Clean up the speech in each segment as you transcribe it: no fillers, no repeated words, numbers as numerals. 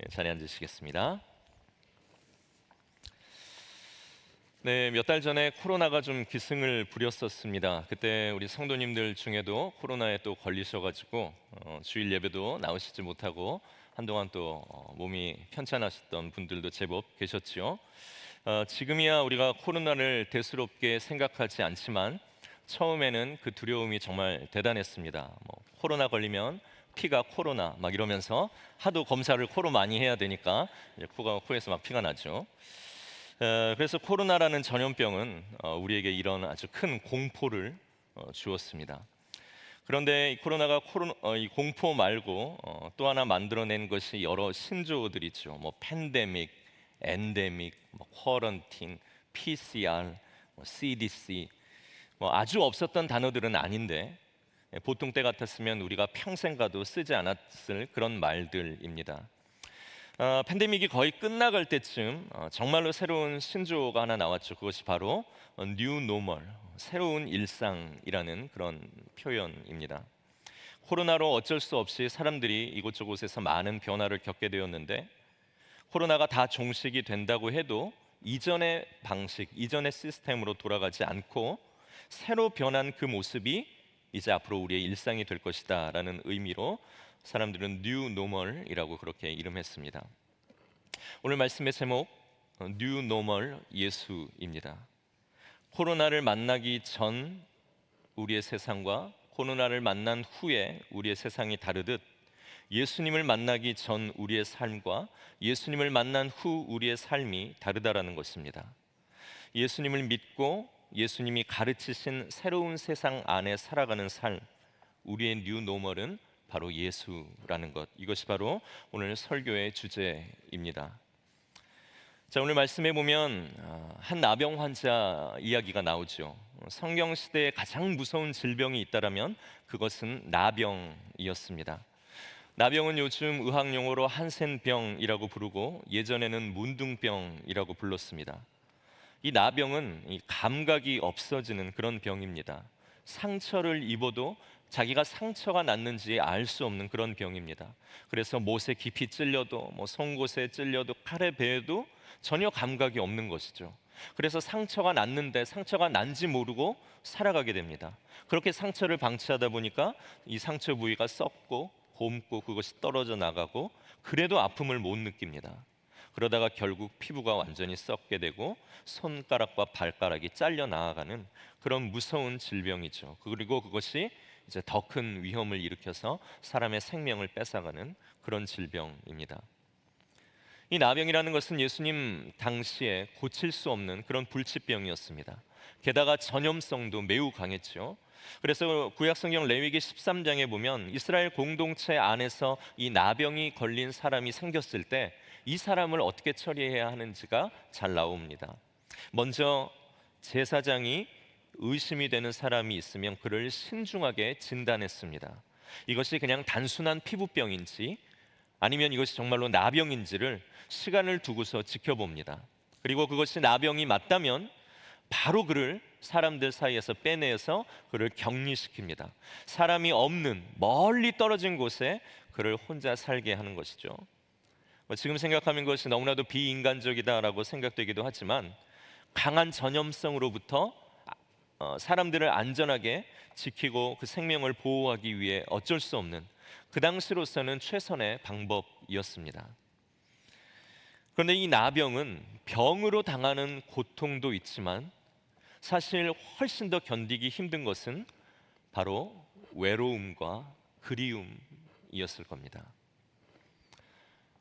자리에 앉으시겠습니다. 네, 몇 달 전에 코로나가 좀 기승을 부렸었습니다. 그때 우리 성도님들 중에도 코로나에 또 걸리셔가지고 주일 예배도 나오시지 못하고 한동안 또 몸이 편찮으셨던 분들도 제법 계셨지요. 지금이야 우리가 코로나를 대수롭게 생각하지 않지만 처음에는 그 두려움이 정말 대단했습니다. 코로나 걸리면 피가 코로나 막 이러면서 하도 검사를 코로 많이 해야 되니까 이제 코에서 막 피가 나죠. 그래서 코로나라는 전염병은 우리에게 이런 아주 큰 공포를 주었습니다. 그런데 이 코로나가 이 공포 말고 또 하나 만들어낸 것이 여러 신조어들이죠. 팬데믹, 엔데믹, 쿼런틴, PCR, CDC, 아주 없었던 단어들은 아닌데 보통 때 같았으면 우리가 평생 가도 쓰지 않았을 그런 말들입니다. 팬데믹이 거의 끝나갈 때쯤 정말로 새로운 신조어가 하나 나왔죠. 그것이 바로 뉴 노멀, 새로운 일상이라는 그런 표현입니다. 코로나로 어쩔 수 없이 사람들이 이곳저곳에서 많은 변화를 겪게 되었는데 코로나가 다 종식이 된다고 해도 이전의 방식, 이전의 시스템으로 돌아가지 않고 새로 변한 그 모습이 이제 앞으로 우리의 일상이 될 것이다 라는 의미로 사람들은 뉴 노멀이라고 그렇게 이름했습니다. 오늘 말씀의 제목 뉴 노멀 예수입니다. 코로나를 만나기 전 우리의 세상과 코로나를 만난 후에 우리의 세상이 다르듯 예수님을 만나기 전 우리의 삶과 예수님을 만난 후 우리의 삶이 다르다라는 것입니다. 예수님을 믿고 예수님이 가르치신 새로운 세상 안에 살아가는 삶, 우리의 뉴 노멀은 바로 예수라는 것, 이것이 바로 오늘 설교의 주제입니다. 자, 오늘 말씀에 보면 한 나병 환자 이야기가 나오죠. 성경 시대에 가장 무서운 질병이 있다라면 그것은 나병이었습니다. 나병은 요즘 의학 용어로 한센병이라고 부르고 예전에는 문둥병이라고 불렀습니다. 이 나병은 이 감각이 없어지는 그런 병입니다. 상처를 입어도 자기가 상처가 났는지 알 수 없는 그런 병입니다. 그래서 못에 깊이 찔려도 송곳에 찔려도 칼에 베어도 전혀 감각이 없는 것이죠. 그래서 상처가 났는데 상처가 난지 모르고 살아가게 됩니다. 그렇게 상처를 방치하다 보니까 이 상처 부위가 썩고 곪고 그것이 떨어져 나가고 그래도 아픔을 못 느낍니다. 그러다가 결국 피부가 완전히 썩게 되고 손가락과 발가락이 잘려 나가는 그런 무서운 질병이죠. 그리고 그것이 이제 더 큰 위험을 일으켜서 사람의 생명을 뺏어가는 그런 질병입니다. 이 나병이라는 것은 예수님 당시에 고칠 수 없는 그런 불치병이었습니다. 게다가 전염성도 매우 강했죠. 그래서 구약성경 레위기 13장에 보면 이스라엘 공동체 안에서 이 나병이 걸린 사람이 생겼을 때 이 사람을 어떻게 처리해야 하는지가 잘 나옵니다. 먼저 제사장이 의심이 되는 사람이 있으면 그를 신중하게 진단했습니다. 이것이 그냥 단순한 피부병인지 아니면 이것이 정말로 나병인지를 시간을 두고서 지켜봅니다. 그리고 그것이 나병이 맞다면 바로 그를 사람들 사이에서 빼내서 그를 격리시킵니다. 사람이 없는 멀리 떨어진 곳에 그를 혼자 살게 하는 것이죠. 지금 생각하면 그것이 너무나도 비인간적이다라고 생각되기도 하지만 강한 전염성으로부터 사람들을 안전하게 지키고 그 생명을 보호하기 위해 어쩔 수 없는 그 당시로서는 최선의 방법이었습니다. 그런데 이 나병은 병으로 당하는 고통도 있지만 사실 훨씬 더 견디기 힘든 것은 바로 외로움과 그리움이었을 겁니다.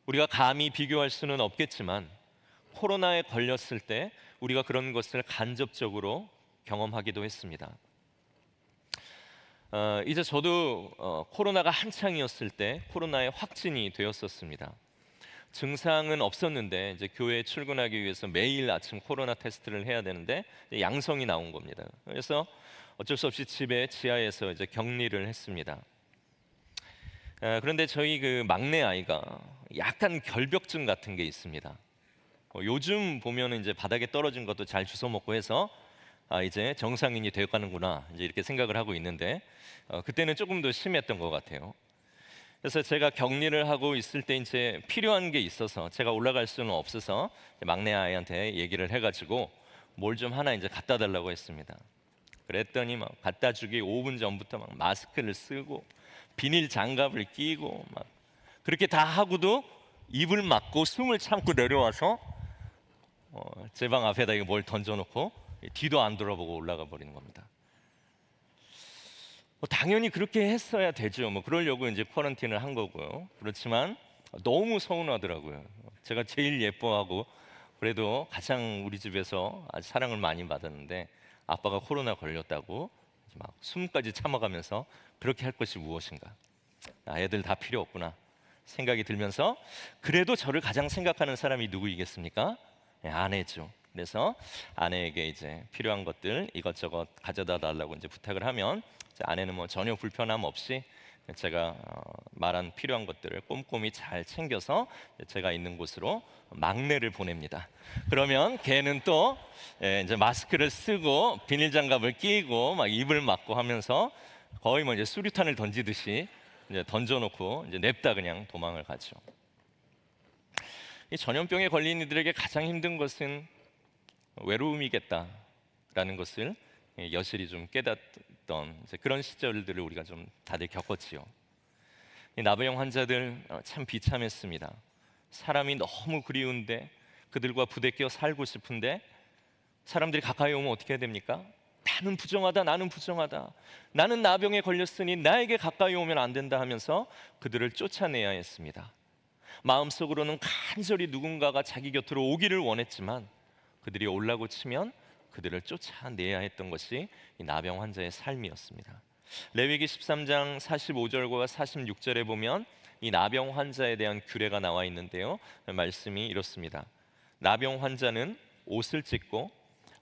우리가 감히 비교할 수는 없겠지만 코로나에 걸렸을 때 우리가 그런 것을 간접적으로 경험하기도 했습니다. 이제 저도 코로나가 한창이었을 때 코로나에 확진이 되었었습니다. 증상은 없었는데 이제 교회에 출근하기 위해서 매일 아침 코로나 테스트를 해야 되는데 양성이 나온 겁니다. 그래서 어쩔 수 없이 집에 지하에서 이제 격리를 했습니다. 그런데 저희 그 막내 아이가 약간 결벽증 같은 게 있습니다. 요즘 보면은 이제 바닥에 떨어진 것도 잘 주워 먹고 해서 이제 정상인이 되어가는구나 이제 이렇게 생각을 하고 있는데 그때는 조금 더 심했던 것 같아요. 그래서 제가 격리를 하고 있을 때 이제 필요한 게 있어서 제가 올라갈 수는 없어서 막내 아이한테 얘기를 해가지고 뭘 좀 하나 이제 갖다 달라고 했습니다. 그랬더니 막 갖다 주기 5분 전부터 막 마스크를 쓰고 비닐 장갑을 끼고 막 그렇게 다 하고도 입을 막고 숨을 참고 내려와서 제 방 앞에다 이거 뭘 던져놓고 뒤도 안 돌아보고 올라가 버리는 겁니다. 당연히 그렇게 했어야 되죠. 그러려고 이제 쿼런틴을 한 거고요. 그렇지만 너무 서운하더라고요. 제가 제일 예뻐하고 그래도 가장 우리 집에서 아주 사랑을 많이 받았는데 아빠가 코로나 걸렸다고 막 숨까지 참아가면서 그렇게 할 것이 무엇인가? 애들 다 필요 없구나 생각이 들면서 그래도 저를 가장 생각하는 사람이 누구이겠습니까? 아내죠. 그래서 아내에게 이제 필요한 것들 이것저것 가져다 달라고 이제 부탁을 하면 아내는 전혀 불편함 없이 제가 말한 필요한 것들을 꼼꼼히 잘 챙겨서 제가 있는 곳으로 막내를 보냅니다. 그러면 걔는 또 이제 마스크를 쓰고 비닐 장갑을 끼고 막 입을 막고 하면서 거의 이제 수류탄을 던지듯이 이제 던져놓고 이제 냅다 그냥 도망을 가죠. 이 전염병에 걸린 이들에게 가장 힘든 것은 외로움이겠다라는 것을 여실히 좀 깨닫던 그런 시절들을 우리가 좀 다들 겪었지요. 이 나병 환자들 참 비참했습니다. 사람이 너무 그리운데 그들과 부대껴 살고 싶은데 사람들이 가까이 오면 어떻게 해야 됩니까? 나는 부정하다, 나는 부정하다. 나는 나병에 걸렸으니 나에게 가까이 오면 안 된다 하면서 그들을 쫓아내야 했습니다. 마음속으로는 간절히 누군가가 자기 곁으로 오기를 원했지만 그들이 올라고 치면 그들을 쫓아내야 했던 것이 이 나병 환자의 삶이었습니다. 레위기 13장 45절과 46절에 보면 이 나병 환자에 대한 규례가 나와 있는데요. 말씀이 이렇습니다. 나병 환자는 옷을 찢고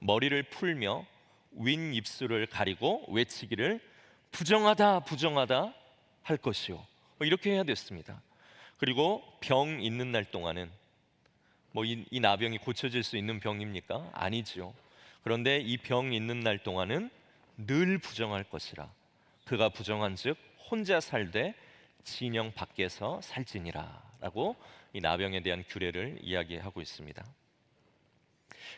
머리를 풀며 윈 입술을 가리고 외치기를 부정하다 부정하다 할 것이요. 이렇게 해야 됐습니다. 그리고 병 있는 날 동안은 이 나병이 고쳐질 수 있는 병입니까? 아니지요. 그런데 이 병 있는 날 동안은 늘 부정할 것이라. 그가 부정한즉 혼자 살되 진영 밖에서 살지니라라고 이 나병에 대한 규례를 이야기하고 있습니다.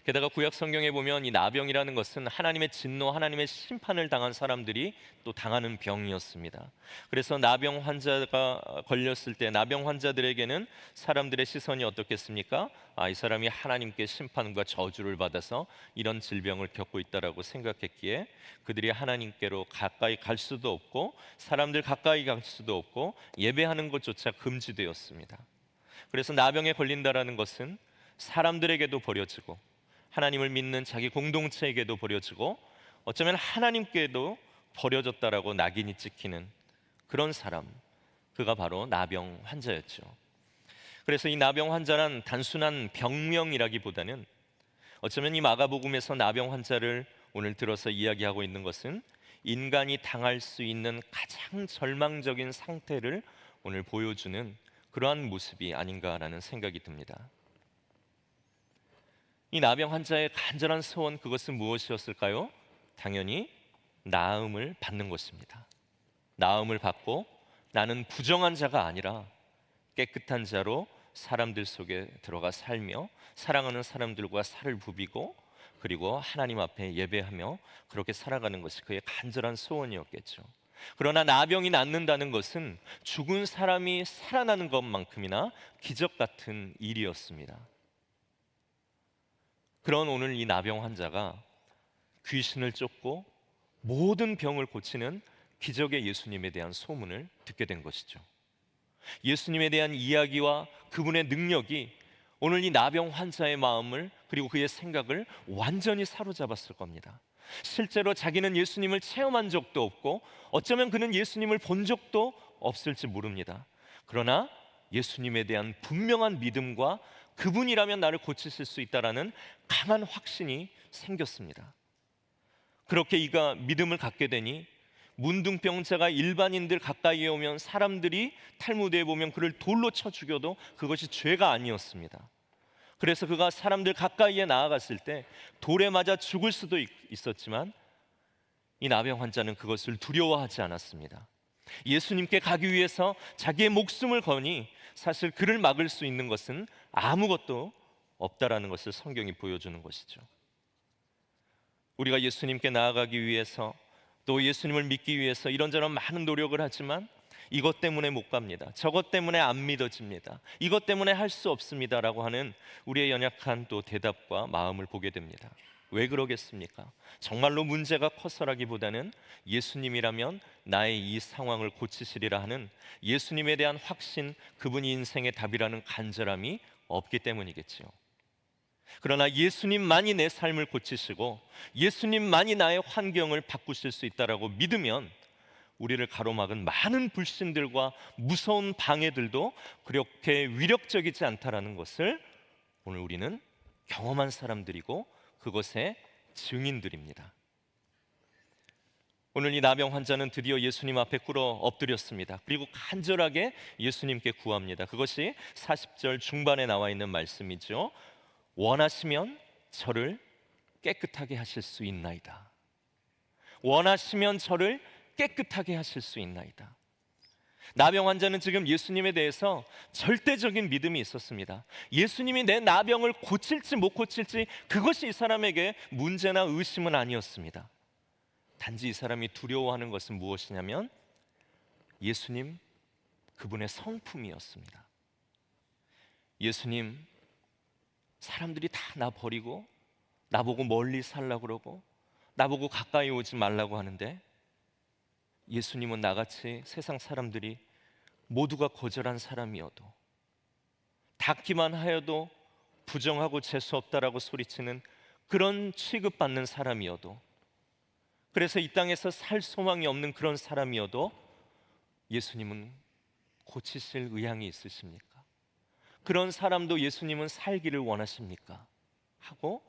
게다가 구약 성경에 보면 이 나병이라는 것은 하나님의 진노, 하나님의 심판을 당한 사람들이 또 당하는 병이었습니다. 그래서 나병 환자가 걸렸을 때 나병 환자들에게는 사람들의 시선이 어떻겠습니까? 이 사람이 하나님께 심판과 저주를 받아서 이런 질병을 겪고 있다라고 생각했기에 그들이 하나님께로 가까이 갈 수도 없고 사람들 가까이 갈 수도 없고 예배하는 것조차 금지되었습니다. 그래서 나병에 걸린다라는 것은 사람들에게도 버려지고 하나님을 믿는 자기 공동체에게도 버려지고 어쩌면 하나님께도 버려졌다라고 낙인이 찍히는 그런 사람, 그가 바로 나병 환자였죠. 그래서 이 나병 환자란 단순한 병명이라기보다는 어쩌면 이 마가복음에서 나병 환자를 오늘 들어서 이야기하고 있는 것은 인간이 당할 수 있는 가장 절망적인 상태를 오늘 보여주는 그러한 모습이 아닌가라는 생각이 듭니다. 이 나병 환자의 간절한 소원, 그것은 무엇이었을까요? 당연히 나음을 받는 것입니다. 나음을 받고 나는 부정한 자가 아니라 깨끗한 자로 사람들 속에 들어가 살며 사랑하는 사람들과 살을 부비고 그리고 하나님 앞에 예배하며 그렇게 살아가는 것이 그의 간절한 소원이었겠죠. 그러나 나병이 낫는다는 것은 죽은 사람이 살아나는 것만큼이나 기적 같은 일이었습니다. 그런 오늘 이 나병 환자가 귀신을 쫓고 모든 병을 고치는 기적의 예수님에 대한 소문을 듣게 된 것이죠. 예수님에 대한 이야기와 그분의 능력이 오늘 이 나병 환자의 마음을 그리고 그의 생각을 완전히 사로잡았을 겁니다. 실제로 자기는 예수님을 체험한 적도 없고 어쩌면 그는 예수님을 본 적도 없을지 모릅니다. 그러나 예수님에 대한 분명한 믿음과 그분이라면 나를 고치실 수 있다라는 강한 확신이 생겼습니다. 그렇게 이가 믿음을 갖게 되니 문둥병자가 일반인들 가까이에 오면 사람들이 탈무드에 보면 그를 돌로 쳐 죽여도 그것이 죄가 아니었습니다. 그래서 그가 사람들 가까이에 나아갔을 때 돌에 맞아 죽을 수도 있었지만 이 나병 환자는 그것을 두려워하지 않았습니다. 예수님께 가기 위해서 자기의 목숨을 거니 사실 그를 막을 수 있는 것은 아무것도 없다라는 것을 성경이 보여주는 것이죠. 우리가 예수님께 나아가기 위해서, 또 예수님을 믿기 위해서 이런저런 많은 노력을 하지만 이것 때문에 못 갑니다, 저것 때문에 안 믿어집니다, 이것 때문에 할 수 없습니다라고 하는 우리의 연약한 또 대답과 마음을 보게 됩니다. 왜 그러겠습니까? 정말로 문제가 커서라기보다는 예수님이라면 나의 이 상황을 고치시리라 하는 예수님에 대한 확신, 그분이 인생의 답이라는 간절함이 없기 때문이겠지요. 그러나 예수님만이 내 삶을 고치시고 예수님만이 나의 환경을 바꾸실 수 있다라고 믿으면 우리를 가로막은 많은 불신들과 무서운 방해들도 그렇게 위력적이지 않다라는 것을 오늘 우리는 경험한 사람들이고 그것의 증인들입니다. 오늘 이 나병 환자는 드디어 예수님 앞에 꿇어 엎드렸습니다. 그리고 간절하게 예수님께 구합니다. 그것이 40절 중반에 나와 있는 말씀이죠. 원하시면 저를 깨끗하게 하실 수 있나이다. 원하시면 저를 깨끗하게 하실 수 있나이다. 나병 환자는 지금 예수님에 대해서 절대적인 믿음이 있었습니다. 예수님이 내 나병을 고칠지 못 고칠지 그것이 이 사람에게 문제나 의심은 아니었습니다. 단지 이 사람이 두려워하는 것은 무엇이냐면 예수님, 그분의 성품이었습니다. 예수님, 사람들이 다 나 버리고 나보고 멀리 살라고 그러고 나보고 가까이 오지 말라고 하는데 예수님은 나같이 세상 사람들이 모두가 거절한 사람이어도, 닿기만 하여도 부정하고 재수없다라고 소리치는 그런 취급받는 사람이어도, 그래서 이 땅에서 살 소망이 없는 그런 사람이어도 예수님은 고치실 의향이 있으십니까? 그런 사람도 예수님은 살기를 원하십니까? 하고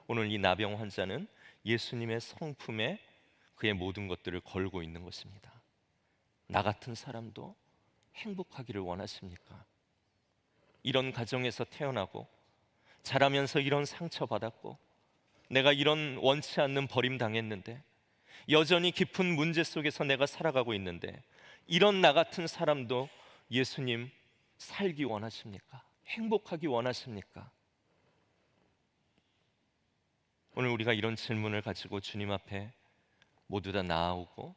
오늘 이 나병 환자는 예수님의 성품에 그의 모든 것들을 걸고 있는 것입니다. 나 같은 사람도 행복하기를 원하십니까? 이런 가정에서 태어나고 자라면서 이런 상처받았고 내가 이런 원치 않는 버림당했는데 여전히 깊은 문제 속에서 내가 살아가고 있는데 이런 나 같은 사람도 예수님 살기 원하십니까? 행복하기 원하십니까? 오늘 우리가 이런 질문을 가지고 주님 앞에 모두 다 나아오고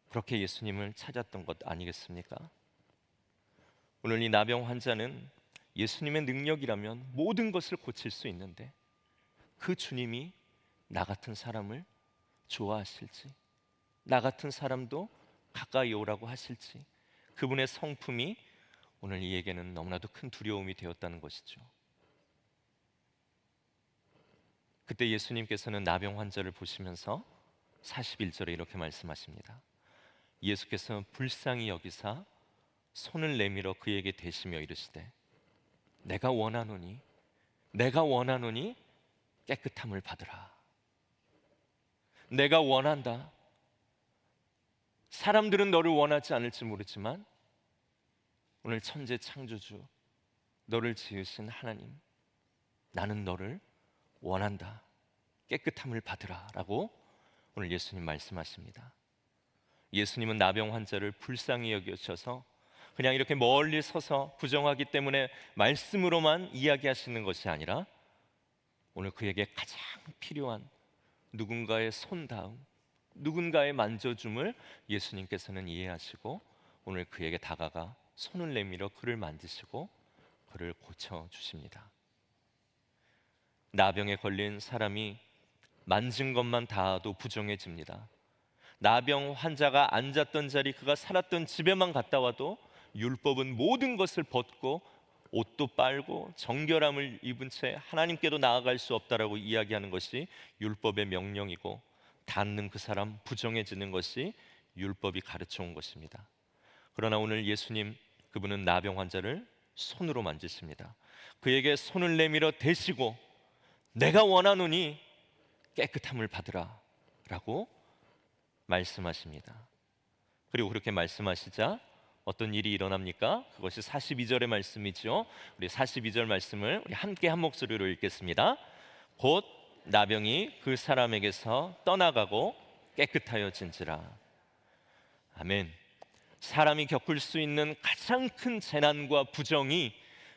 그렇게 예수님을 찾았던 것 아니겠습니까? 오늘 이 나병 환자는 예수님의 능력이라면 모든 것을 고칠 수 있는데 그 주님이 나 같은 사람을 좋아하실지, 나 같은 사람도 가까이 오라고 하실지, 그분의 성품이 오늘 이에게는 너무나도 큰 두려움이 되었다는 것이죠. 그때 예수님께서는 나병 환자를 보시면서 41절에 이렇게 말씀하십니다. 예수께서 불쌍히 여기사 손을 내밀어 그에게 대시며 이르시되 내가 원하노니 깨끗함을 받으라. 내가 원한다. 사람들은 너를 원하지 않을지 모르지만 오늘 천재 창조주, 너를 지으신 하나님, 나는 너를 원한다. 깨끗함을 받으라 라고 오늘 예수님 말씀하십니다. 예수님은 나병 환자를 불쌍히 여기셔서 그냥 이렇게 멀리 서서 부정하기 때문에 말씀으로만 이야기하시는 것이 아니라 오늘 그에게 가장 필요한 누군가의 손닿음, 누군가의 만져줌을 예수님께서는 이해하시고 오늘 그에게 다가가 손을 내밀어 그를 만지시고 그를 고쳐주십니다. 나병에 걸린 사람이 만진 것만 닿아도 부정해집니다. 나병 환자가 앉았던 자리, 그가 살았던 집에만 갔다 와도 율법은 모든 것을 벗고 옷도 빨고 정결함을 입은 채 하나님께도 나아갈 수 없다라고 이야기하는 것이 율법의 명령이고 닿는 그 사람 부정해지는 것이 율법이 가르쳐 온 것입니다. 그러나 오늘 예수님, 그분은 나병 환자를 손으로 만지십니다. 그에게 손을 내밀어 대시고 내가 원하노니 깨끗함을 받으라 라고 말씀하십니다. 그리고 그렇게 말씀하시자 어떤 일이 일어납니까? 그것이 42절의 말씀이죠. 우리 42절 말씀을 우리 함께 한 목소리로 읽겠습니다. 곧 나병이 그 사람에게서 떠나가고 깨끗하여진지라. 아멘. 사람이 겪을 수 있는 가장 큰 재난과 부정이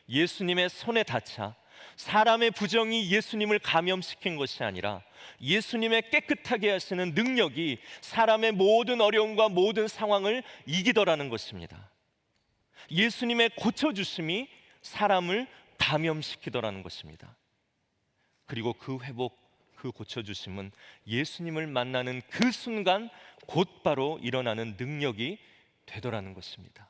예수님의 손에 닿자 사람의 부정이 예수님을 감염시킨 것이 아니라 예수님의 깨끗하게 하시는 능력이 사람의 모든 어려움과 모든 상황을 이기더라는 것입니다. 예수님의 고쳐주심이 사람을 감염시키더라는 것입니다. 그리고 그 회복, 그 고쳐주심은 예수님을 만나는 그 순간 곧바로 일어나는 능력이 되더라는 것입니다.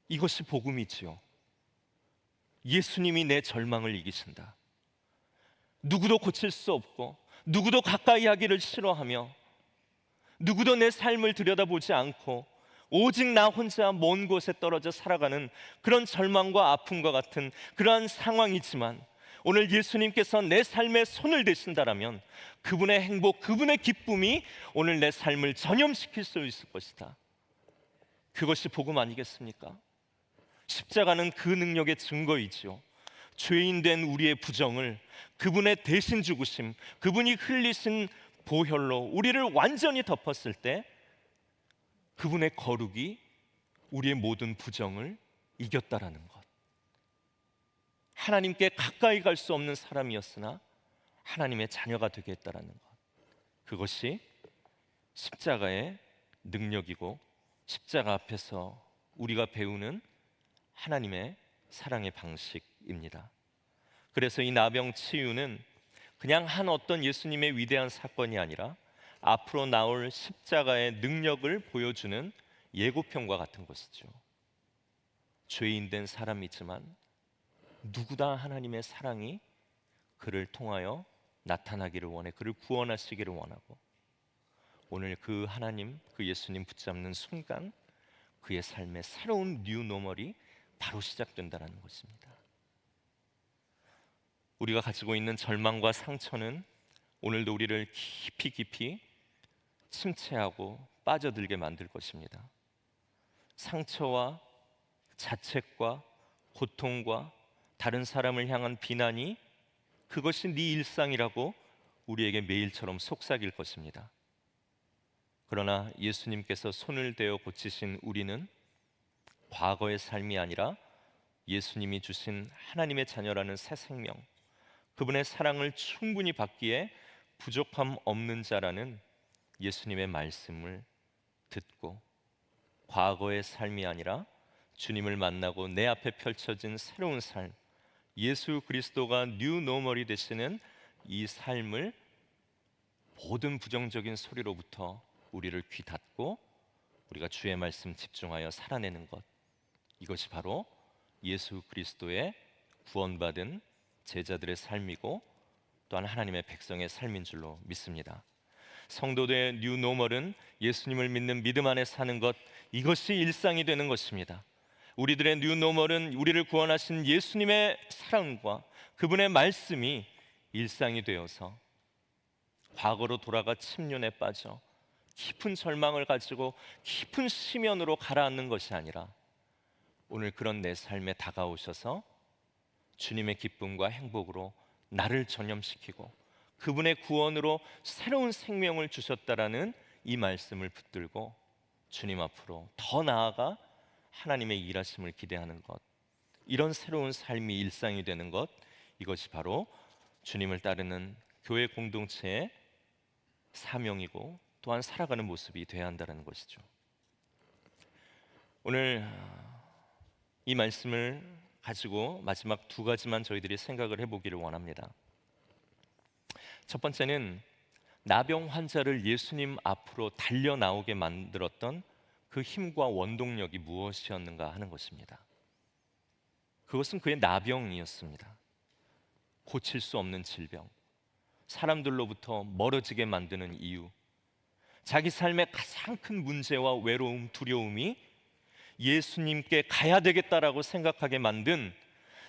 이것이 복음이지요. 예수님이 내 절망을 이기신다. 누구도 고칠 수 없고 누구도 가까이 하기를 싫어하며 누구도 내 삶을 들여다보지 않고 오직 나 혼자 먼 곳에 떨어져 살아가는 그런 절망과 아픔과 같은 그러한 상황이지만 오늘 예수님께서 내 삶에 손을 대신다라면 그분의 행복, 그분의 기쁨이 오늘 내 삶을 전염시킬 수 있을 것이다. 그것이 복음 아니겠습니까? 십자가는 그 능력의 증거이지요. 죄인된 우리의 부정을 그분의 대신 죽으심, 그분이 흘리신 보혈로 우리를 완전히 덮었을 때 그분의 거룩이 우리의 모든 부정을 이겼다라는 것. 하나님께 가까이 갈 수 없는 사람이었으나 하나님의 자녀가 되게 했다라는 것. 그것이 십자가의 능력이고 십자가 앞에서 우리가 배우는 하나님의 사랑의 방식입니다. 그래서 이 나병 치유는 그냥 한 어떤 예수님의 위대한 사건이 아니라 앞으로 나올 십자가의 능력을 보여주는 예고편과 같은 것이죠. 죄인된 사람이지만 누구다 하나님의 사랑이 그를 통하여 나타나기를 원해, 그를 구원하시기를 원하고 오늘 그 하나님, 그 예수님 붙잡는 순간 그의 삶의 새로운 뉴노멀이 바로 시작된다는 것입니다. 우리가 가지고 있는 절망과 상처는 오늘도 우리를 깊이 침체하고 빠져들게 만들 것입니다. 상처와 자책과 고통과 다른 사람을 향한 비난이 그것이 네 일상이라고 우리에게 매일처럼 속삭일 것입니다. 그러나 예수님께서 손을 대어 고치신 우리는 과거의 삶이 아니라 예수님이 주신 하나님의 자녀라는 새 생명, 그분의 사랑을 충분히 받기에 부족함 없는 자라는 예수님의 말씀을 듣고 과거의 삶이 아니라 주님을 만나고 내 앞에 펼쳐진 새로운 삶, 예수 그리스도가 뉴노멀이 되시는 이 삶을 모든 부정적인 소리로부터 우리를 귀 닫고 우리가 주의 말씀 집중하여 살아내는 것, 이것이 바로 예수 그리스도의 구원받은 제자들의 삶이고 또한 하나님의 백성의 삶인 줄로 믿습니다. 성도들의 뉴노멀은 예수님을 믿는 믿음 안에 사는 것, 이것이 일상이 되는 것입니다. 우리들의 뉴노멀은 우리를 구원하신 예수님의 사랑과 그분의 말씀이 일상이 되어서 과거로 돌아가 침륜에 빠져 깊은 절망을 가지고 깊은 심연으로 가라앉는 것이 아니라 오늘 그런 내 삶에 다가오셔서 주님의 기쁨과 행복으로 나를 전염시키고 그분의 구원으로 새로운 생명을 주셨다라는 이 말씀을 붙들고 주님 앞으로 더 나아가 하나님의 일하심을 기대하는 것, 이런 새로운 삶이 일상이 되는 것, 이것이 바로 주님을 따르는 교회 공동체의 사명이고 또한 살아가는 모습이 되어야 한다는 것이죠. 오늘 이 말씀을 가지고 마지막 두 가지만 저희들이 생각을 해보기를 원합니다. 첫 번째는 나병 환자를 예수님 앞으로 달려 나오게 만들었던 그 힘과 원동력이 무엇이었는가 하는 것입니다. 그것은 그의 나병이었습니다. 고칠 수 없는 질병, 사람들로부터 멀어지게 만드는 이유, 자기 삶의 가장 큰 문제와 외로움, 두려움이 예수님께 가야 되겠다라고 생각하게 만든,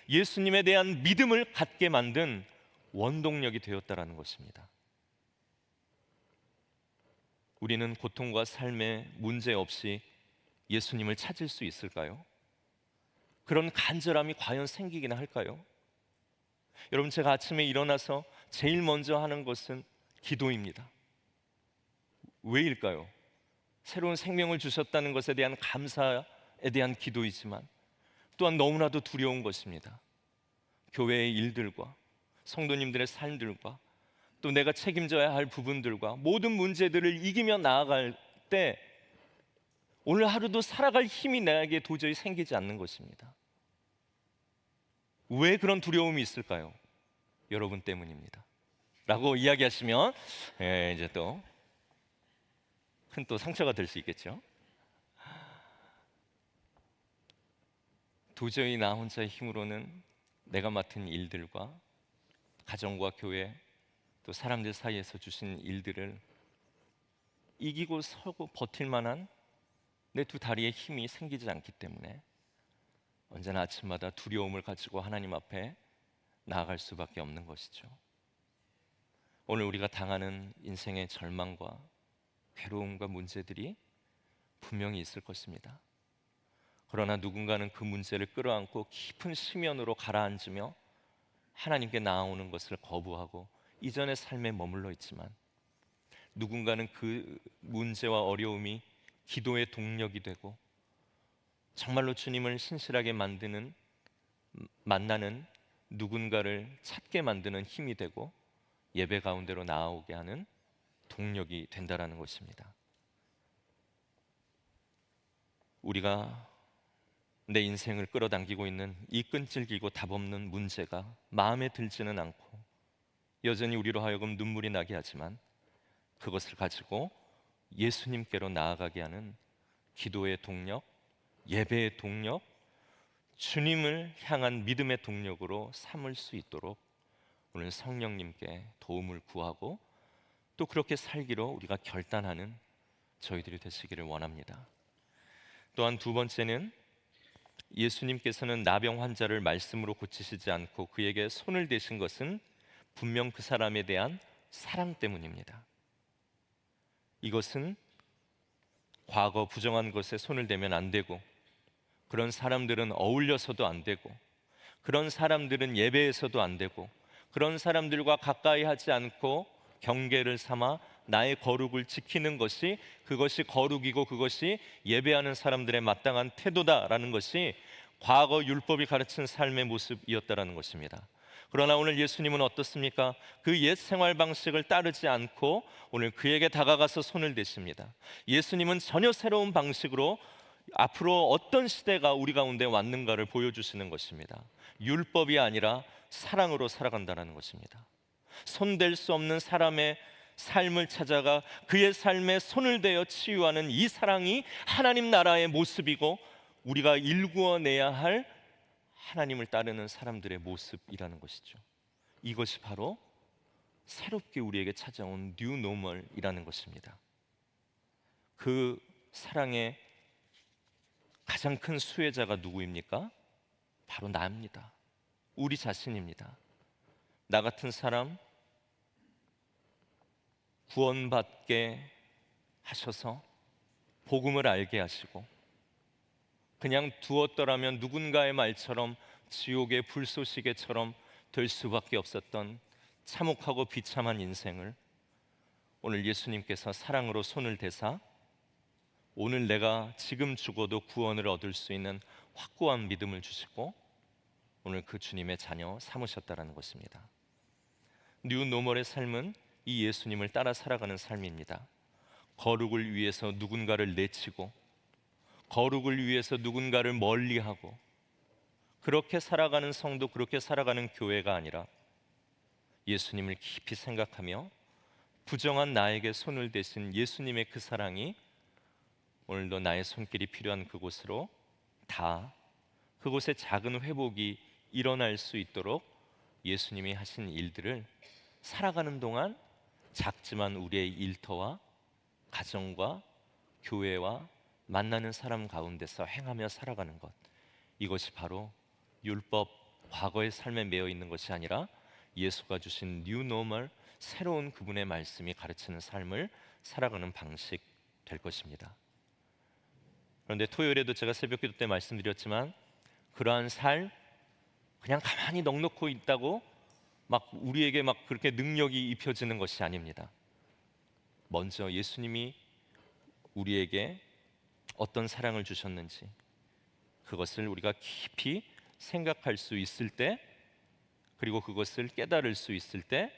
예수님에 대한 믿음을 갖게 만든 원동력이 되었다라는 것입니다. 우리는 고통과 삶의 문제 없이 예수님을 찾을 수 있을까요? 그런 간절함이 과연 생기기나 할까요? 여러분, 제가 아침에 일어나서 제일 먼저 하는 것은 기도입니다. 왜일까요? 새로운 생명을 주셨다는 것에 대한 감사에 대한 기도이지만 또한 너무나도 두려운 것입니다. 교회의 일들과 성도님들의 삶들과 또 내가 책임져야 할 부분들과 모든 문제들을 이기며 나아갈 때 오늘 하루도 살아갈 힘이 나에게 도저히 생기지 않는 것입니다. 왜 그런 두려움이 있을까요? 여러분 때문입니다 라고 이야기하시면 이제 또 큰 또 상처가 될 수 있겠죠. 도저히 나 혼자의 힘으로는 내가 맡은 일들과 가정과 교회 또 사람들 사이에서 주신 일들을 이기고 서고 버틸 만한 내 두 다리에 힘이 생기지 않기 때문에 언제나 아침마다 두려움을 가지고 하나님 앞에 나아갈 수밖에 없는 것이죠. 오늘 우리가 당하는 인생의 절망과 괴로움과 문제들이 분명히 있을 것입니다. 그러나 누군가는 그 문제를 끌어안고 깊은 심연으로 가라앉으며 하나님께 나아오는 것을 거부하고 이전의 삶에 머물러 있지만, 누군가는 그 문제와 어려움이 기도의 동력이 되고 정말로 주님을 신실하게 만나는 누군가를 찾게 만드는 힘이 되고 예배 가운데로 나아오게 하는 동력이 된다라는 것입니다. 우리가 내 인생을 끌어당기고 있는 이 끈질기고 답없는 문제가 마음에 들지는 않고 여전히 우리로 하여금 눈물이 나게 하지만, 그것을 가지고 예수님께로 나아가게 하는 기도의 동력, 예배의 동력, 주님을 향한 믿음의 동력으로 삼을 수 있도록 오늘 성령님께 도움을 구하고 또 그렇게 살기로 우리가 결단하는 저희들이 되시기를 원합니다. 또한 두 번째는, 예수님께서는 나병 환자를 말씀으로 고치시지 않고 그에게 손을 대신 것은 분명 그 사람에 대한 사랑 때문입니다. 이것은 과거 부정한 것에 손을 대면 안 되고, 그런 사람들은 어울려서도 안 되고, 그런 사람들은 예배에서도 안 되고, 그런 사람들과 가까이 하지 않고 경계를 삼아 나의 거룩을 지키는 것이, 그것이 거룩이고 그것이 예배하는 사람들의 마땅한 태도다라는 것이 과거 율법이 가르친 삶의 모습이었다라는 것입니다. 그러나 오늘 예수님은 어떻습니까? 그 옛 생활 방식을 따르지 않고 오늘 그에게 다가가서 손을 대십니다. 예수님은 전혀 새로운 방식으로 앞으로 어떤 시대가 우리 가운데 왔는가를 보여주시는 것입니다. 율법이 아니라 사랑으로 살아간다는 것입니다. 손댈 수 없는 사람의 삶을 찾아가 그의 삶에 손을 대어 치유하는 이 사랑이 하나님 나라의 모습이고 우리가 일구어내야 할 하나님을 따르는 사람들의 모습이라는 것이죠. 이것이 바로 새롭게 우리에게 찾아온 뉴 노멀이라는 것입니다. 그 사랑의 가장 큰 수혜자가 누구입니까? 바로 나입니다. 우리 자신입니다. 나 같은 사람 구원받게 하셔서 복음을 알게 하시고, 그냥 두었더라면 누군가의 말처럼 지옥의 불쏘시개처럼 될 수밖에 없었던 참혹하고 비참한 인생을 오늘 예수님께서 사랑으로 손을 대사 오늘 내가 지금 죽어도 구원을 얻을 수 있는 확고한 믿음을 주시고 오늘 그 주님의 자녀 삼으셨다라는 것입니다. 뉴 노멀의 삶은 이 예수님을 따라 살아가는 삶입니다. 거룩을 위해서 누군가를 내치고, 거룩을 위해서 누군가를 멀리하고, 그렇게 살아가는 성도, 그렇게 살아가는 교회가 아니라 예수님을 깊이 생각하며 부정한 나에게 손을 대신 예수님의 그 사랑이 오늘도 나의 손길이 필요한 그곳으로 다, 그곳에 작은 회복이 일어날 수 있도록 예수님이 하신 일들을 살아가는 동안 작지만 우리의 일터와 가정과 교회와 만나는 사람 가운데서 행하며 살아가는 것, 이것이 바로 율법 과거의 삶에 매여 있는 것이 아니라 예수가 주신 뉴 노멀, 새로운 그분의 말씀이 가르치는 삶을 살아가는 방식 될 것입니다. 그런데 토요일에도 제가 새벽기도 때 말씀드렸지만, 그러한 삶 그냥 가만히 넋놓고 있다고 막 우리에게 막 그렇게 능력이 입혀지는 것이 아닙니다. 먼저 예수님이 우리에게 어떤 사랑을 주셨는지 그것을 우리가 깊이 생각할 수 있을 때, 그리고 그것을 깨달을 수 있을 때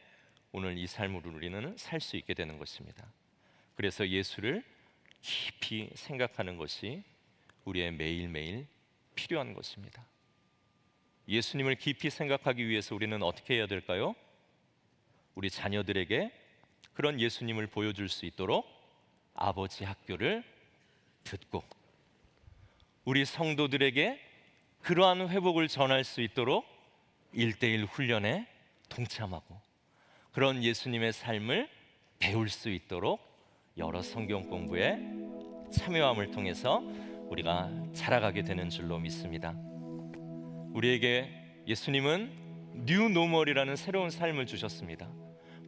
오늘 이 삶을 우리는 살 수 있게 되는 것입니다. 그래서 예수를 깊이 생각하는 것이 우리의 매일매일 필요한 것입니다. 예수님을 깊이 생각하기 위해서 우리는 어떻게 해야 될까요? 우리 자녀들에게 그런 예수님을 보여줄 수 있도록 아버지 학교를 듣고, 우리 성도들에게 그러한 회복을 전할 수 있도록 1:1 훈련에 동참하고, 그런 예수님의 삶을 배울 수 있도록 여러 성경 공부에 참여함을 통해서 우리가 자라가게 되는 줄로 믿습니다. 우리에게 예수님은 뉴 노멀이라는 새로운 삶을 주셨습니다.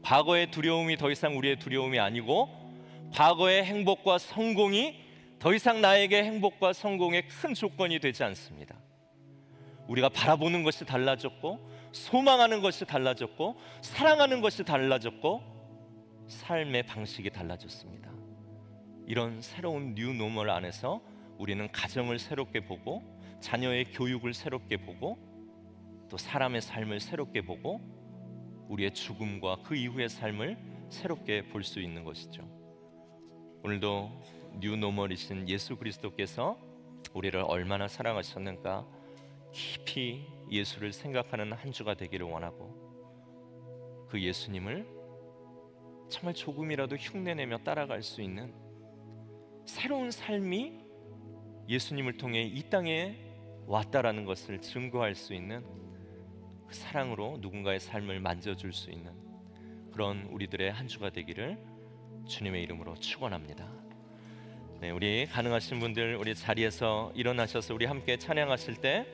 과거의 두려움이 더 이상 우리의 두려움이 아니고, 과거의 행복과 성공이 더 이상 나에게 행복과 성공의 큰 조건이 되지 않습니다. 우리가 바라보는 것이 달라졌고, 소망하는 것이 달라졌고, 사랑하는 것이 달라졌고, 삶의 방식이 달라졌습니다. 이런 새로운 뉴 노멀 안에서 우리는 가정을 새롭게 보고, 자녀의 교육을 새롭게 보고, 또 사람의 삶을 새롭게 보고, 우리의 죽음과 그 이후의 삶을 새롭게 볼 수 있는 것이죠. 오늘도 뉴 노멀이신 예수 그리스도께서 우리를 얼마나 사랑하셨는가 깊이 예수를 생각하는 한 주가 되기를 원하고, 그 예수님을 정말 조금이라도 흉내내며 따라갈 수 있는 새로운 삶이 예수님을 통해 이 땅에 왔다라는 것을 증거할 수 있는 그 사랑으로 누군가의 삶을 만져줄 수 있는 그런 우리들의 한 주가 되기를 주님의 이름으로 축원합니다. 네, 우리 가능하신 분들 우리 자리에서 일어나셔서 우리 함께 찬양하실 때